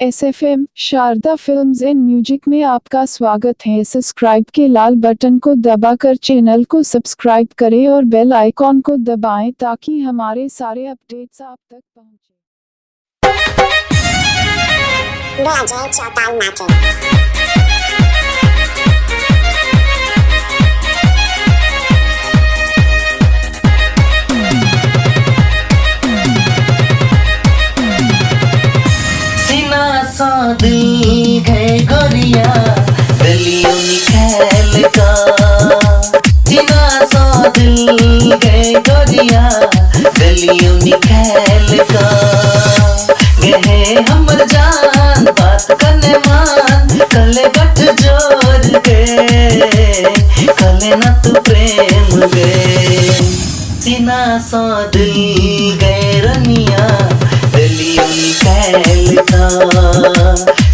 SFM Sharda films and music में आपका स्वागत है। सब्सक्राइब के लाल बटन को दबाकर चैनल को सब्सक्राइब करें और बेल आइकॉन को दबाएं ताकि हमारे सारे अपडेट्स आप तक पहुंचे। दिल गए गोरिया गलियों निकाल का जीना सा दिल गए गोरिया गलियों निकाल का गए हमर जान बात करने मान कले गठ जोड़ के कले न तू प्रेम गए सीना सा दिल गए रनिया गलियों निकाल का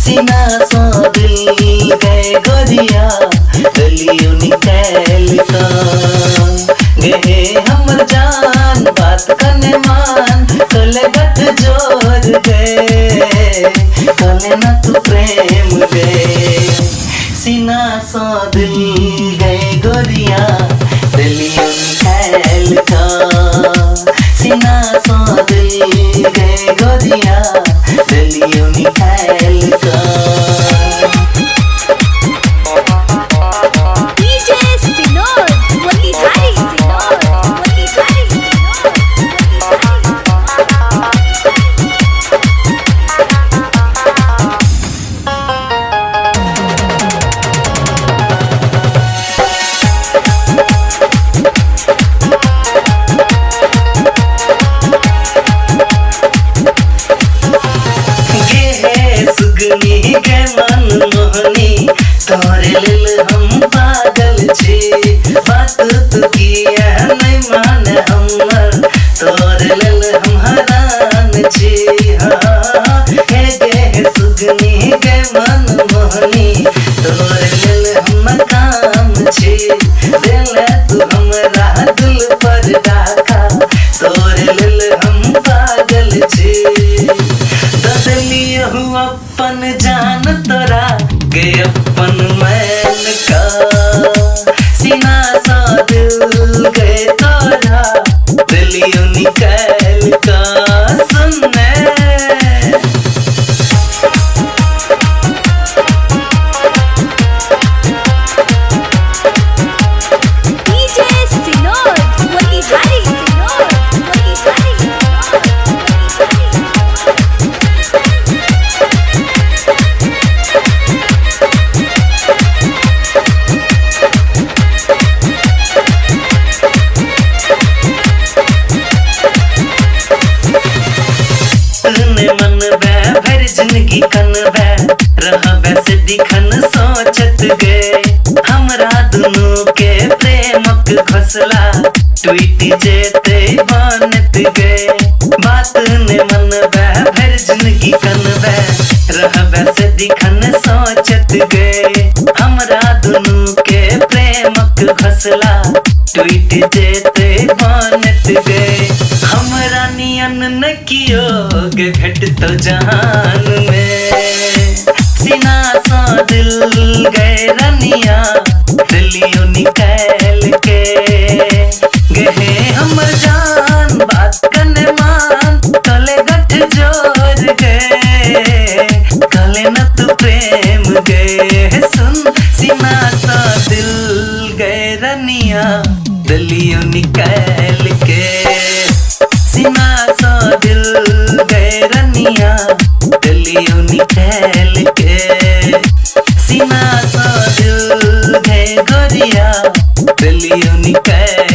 सीना सा दिल गए गोरिया गलियों निकाल का गए हमर जान बात करने मान कले गठ जोड़ गए कले न तू प्रेम गए सीना सा दिल गए गोरिया गलियों निकाल का सीना सा दिल गए गोरिया गलियों निकाल का सुगनी के मन मोहनी तोरे लेल हम पागल छी बात तू किया नहीं माने हमर तोरे लेल हम हैरान छी हाँ हे गे सुगनी के मन मोहनी तोरे लेल हम काम छी दिल तू हमरा दिल पर डाका तोरे लेल हम पागल छी अपन जान तोरा गे अपन मैन का सीना सा दिल गए तोरा गलियों निकाल का सुनने मन बे भर जिंदगी कन बे रह वैसे दिखन सोचत गए हमरा दोनों के प्रेमक घोसला ट्वीट जेते बनत गए बात ने मन बे भर जिंदगी कन बे रह वैसे दिखन सोचत गए हमरा दोनों के प्रेमक घोसला ट्वीट जेते बनत गए हमरा नियन न कियो गे घट तो जहान में सीना सा दिल गए रनिया गलियों निकाल के गए हमर जान बात करने मान कले गठ जोड़ गए कले न तू प्रेम गए सुन सीना सा दिल गए रनिया गलियों निकाल के सीना सा दिल गए रनिया गलियों निकाल के सीना सा दिल गए गोरिया गलियों निकाल